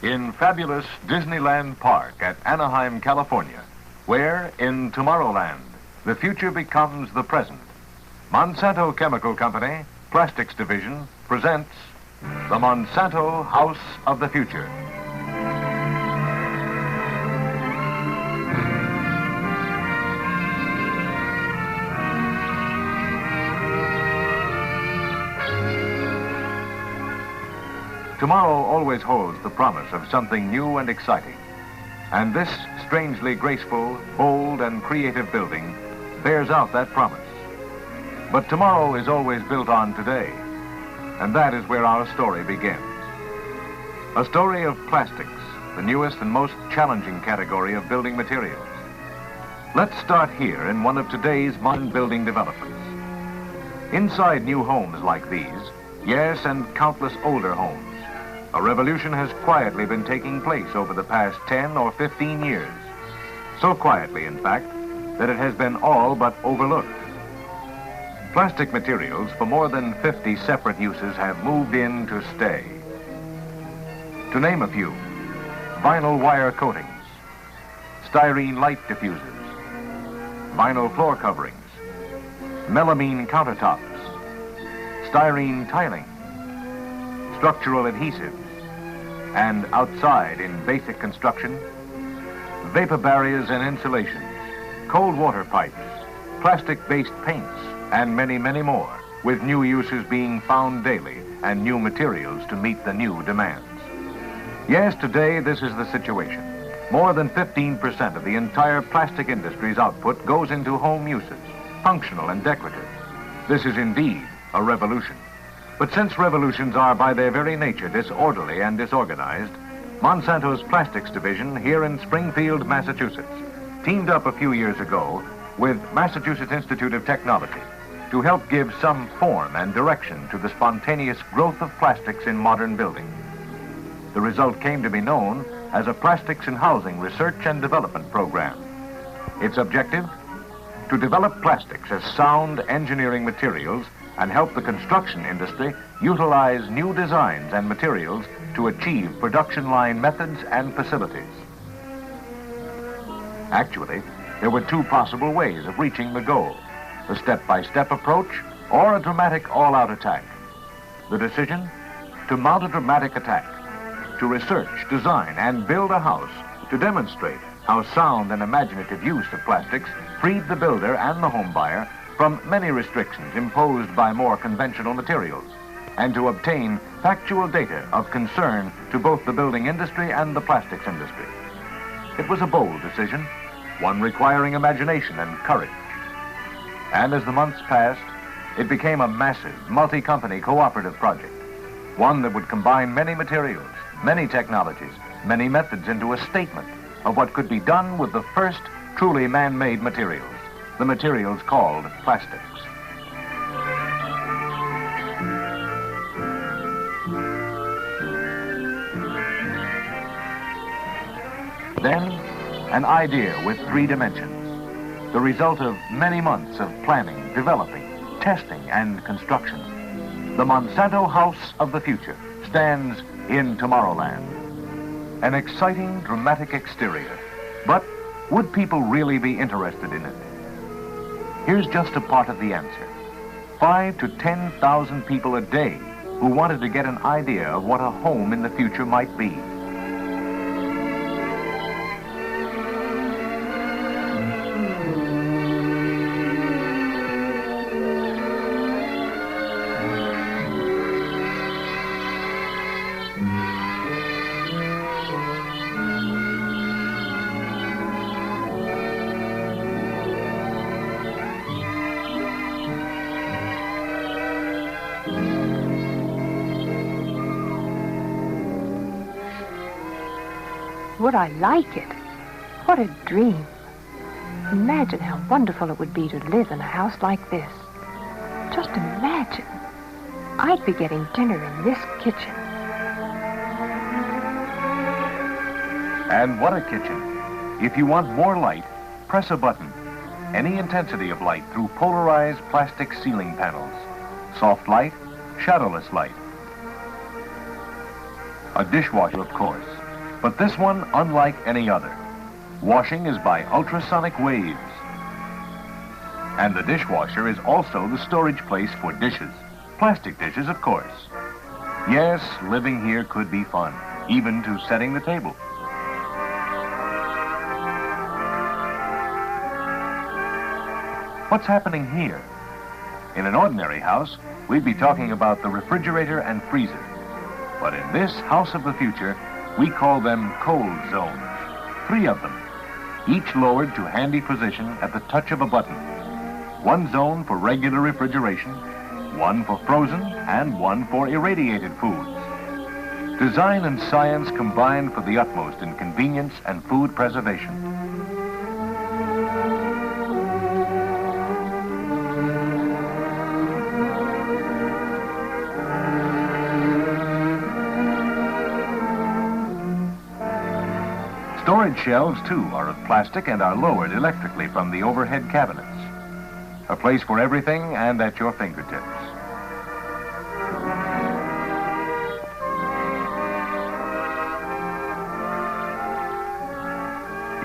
In fabulous Disneyland Park at Anaheim, California, where, in Tomorrowland, the future becomes the present, Monsanto Chemical Company, Plastics Division, presents the Monsanto House of the Future. Tomorrow always holds the promise of something new and exciting. And this strangely graceful, bold, and creative building bears out that promise. But tomorrow is always built on today. And that is where our story begins. A story of plastics, the newest and most challenging category of building materials. Let's start here in one of today's modern building developments. Inside new homes like these, yes, and countless older homes, a revolution has quietly been taking place over the past 10 or 15 years. So quietly, in fact, that it has been all but overlooked. Plastic materials for more than 50 separate uses have moved in to stay. To name a few: vinyl wire coatings, styrene light diffusers, vinyl floor coverings, melamine countertops, styrene tiling, structural adhesives, and outside in basic construction, vapor barriers and insulations, cold water pipes, plastic-based paints, and many, many more, with new uses being found daily and new materials to meet the new demands. Yes, today this is the situation. More than 15% of the entire plastic industry's output goes into home uses, functional and decorative. This is indeed a revolution. But since revolutions are by their very nature disorderly and disorganized, Monsanto's Plastics Division here in Springfield, Massachusetts, teamed up a few years ago with Massachusetts Institute of Technology to help give some form and direction to the spontaneous growth of plastics in modern buildings. The result came to be known as a Plastics in Housing Research and Development Program. Its objective? To develop plastics as sound engineering materials and help the construction industry utilize new designs and materials to achieve production line methods and facilities. Actually, there were two possible ways of reaching the goal: the step-by-step approach or a dramatic all-out attack. The decision? To mount a dramatic attack, to research, design, and build a house to demonstrate how sound and imaginative use of plastics freed the builder and the home buyer from many restrictions imposed by more conventional materials, and to obtain factual data of concern to both the building industry and the plastics industry. It was a bold decision, one requiring imagination and courage. And as the months passed, it became a massive, multi-company cooperative project, one that would combine many materials, many technologies, many methods into a statement of what could be done with the first truly man-made materials, the materials called plastics. Then, an idea with 3 dimensions, the result of many months of planning, developing, testing, and construction. The Monsanto House of the Future stands in Tomorrowland. An exciting, dramatic exterior, but would people really be interested in it? Here's just a part of the answer. 5,000 to 10,000 people a day who wanted to get an idea of what a home in the future might be. Would I like it? What a dream. Imagine how wonderful it would be to live in a house like this. Just imagine. I'd be getting dinner in this kitchen. And what a kitchen. If you want more light, press a button. Any intensity of light through polarized plastic ceiling panels. Soft light, shadowless light. A dishwasher, of course, But this one, unlike any other. Washing is by ultrasonic waves. And the dishwasher is also the storage place for dishes. Plastic dishes, of course. Yes, living here could be fun, even to setting the table. What's happening here? In an ordinary house, we'd be talking about the refrigerator and freezer. But in this house of the future, we call them cold zones. 3 of them, each lowered to handy position at the touch of a button. 1 zone for regular refrigeration, 1 for frozen, and 1 for irradiated foods. Design and science combined for the utmost in convenience and food preservation. Storage shelves, too, are of plastic and are lowered electrically from the overhead cabinets. A place for everything and at your fingertips.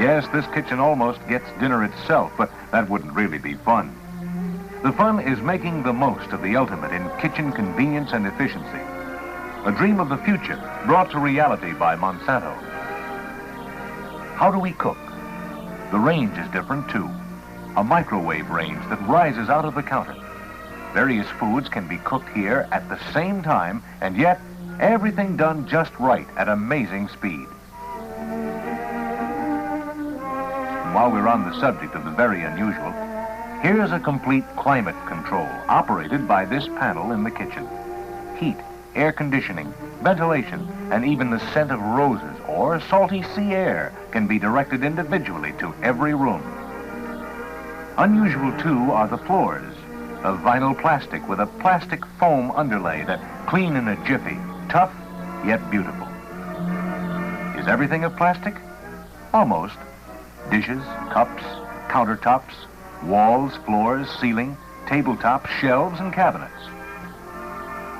Yes, this kitchen almost gets dinner itself, but that wouldn't really be fun. The fun is making the most of the ultimate in kitchen convenience and efficiency. A dream of the future brought to reality by Monsanto. How do we cook? The range is different, too. A microwave range that rises out of the counter. Various foods can be cooked here at the same time, and yet everything done just right at amazing speed. And while we're on the subject of the very unusual, here's a complete climate control operated by this panel in the kitchen. Heat, air conditioning, ventilation, and even the scent of roses or salty sea air can be directed individually to every room. Unusual, too, are the floors, of vinyl plastic with a plastic foam underlay that clean in a jiffy, tough yet beautiful. Is everything of plastic? Almost. Dishes, cups, countertops, walls, floors, ceiling, tabletops, shelves, and cabinets.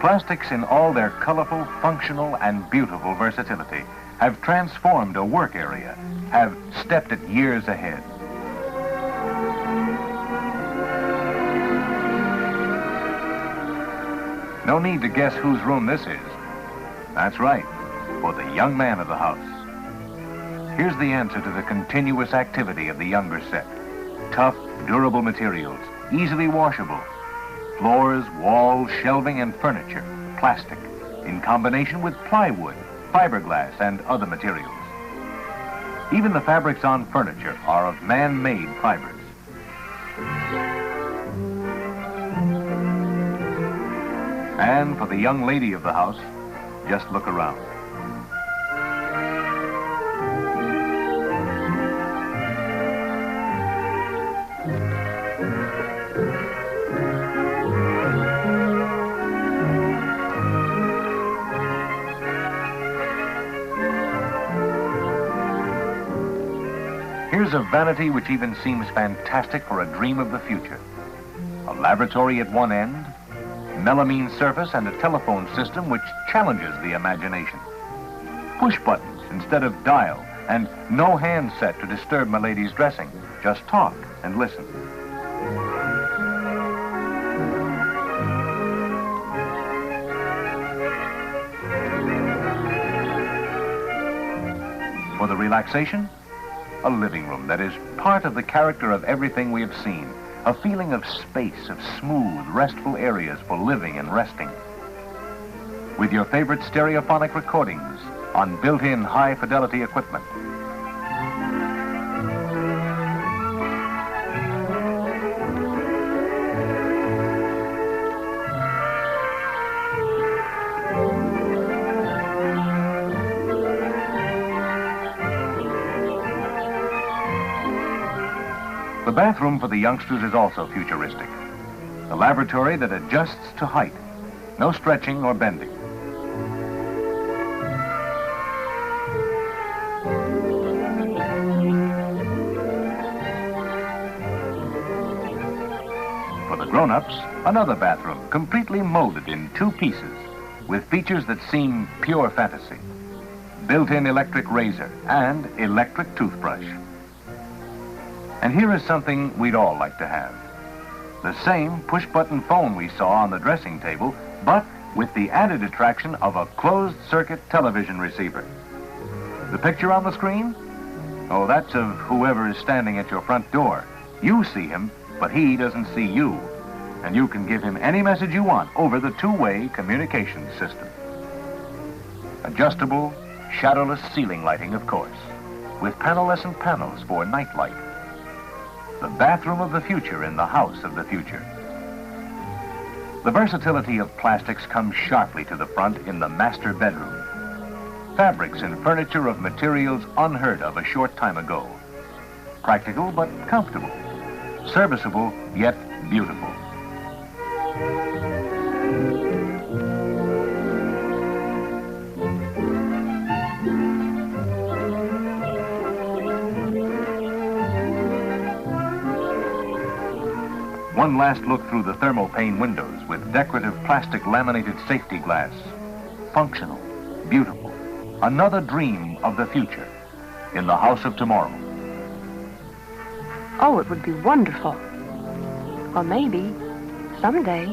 Plastics in all their colorful, functional, and beautiful versatility have transformed a work area, have stepped it years ahead. No need to guess whose room this is. That's right, for the young man of the house. Here's the answer to the continuous activity of the younger set. Tough, durable materials, easily washable. Floors, walls, shelving, and furniture, plastic, in combination with plywood, fiberglass, and other materials. Even the fabrics on furniture are of man-made fibers. And for the young lady of the house, just look around. Here's a vanity which even seems fantastic for a dream of the future. A laboratory at one end, melamine surface, and a telephone system which challenges the imagination. Push buttons instead of dial, and no handset to disturb my lady's dressing. Just talk and listen. For the relaxation, a living room that is part of the character of everything we have seen. A feeling of space, of smooth, restful areas for living and resting. With your favorite stereophonic recordings on built-in high-fidelity equipment. The bathroom for the youngsters is also futuristic. A laboratory that adjusts to height. No stretching or bending. For the grown-ups, another bathroom completely molded in 2 pieces with features that seem pure fantasy. built-in electric razor, and electric toothbrush. And here is something we'd all like to have. The same push-button phone we saw on the dressing table, but with the added attraction of a closed-circuit television receiver. The picture on the screen? Oh, that's of whoever is standing at your front door. You see him, but he doesn't see you. And you can give him any message you want over the two-way communication system. Adjustable, shadowless ceiling lighting, of course, with panelescent panels for night light. The bathroom of the future in the house of the future. The versatility of plastics comes sharply to the front in the master bedroom. Fabrics and furniture of materials unheard of a short time ago. Practical but comfortable. Serviceable yet beautiful. One last look through the thermopane windows with decorative plastic laminated safety glass. Functional, beautiful, another dream of the future in the house of tomorrow. Oh, it would be wonderful. Or maybe, someday.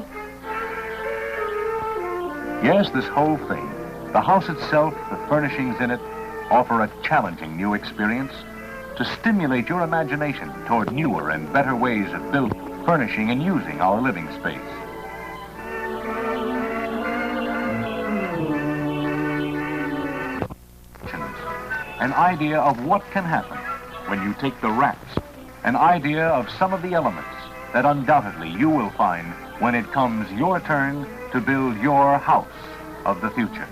Yes, this whole thing, the house itself, the furnishings in it, offer a challenging new experience to stimulate your imagination toward newer and better ways of building, furnishing, and using our living space. An idea of what can happen when you take the racks, an idea of some of the elements that undoubtedly you will find when it comes your turn to build your house of the future.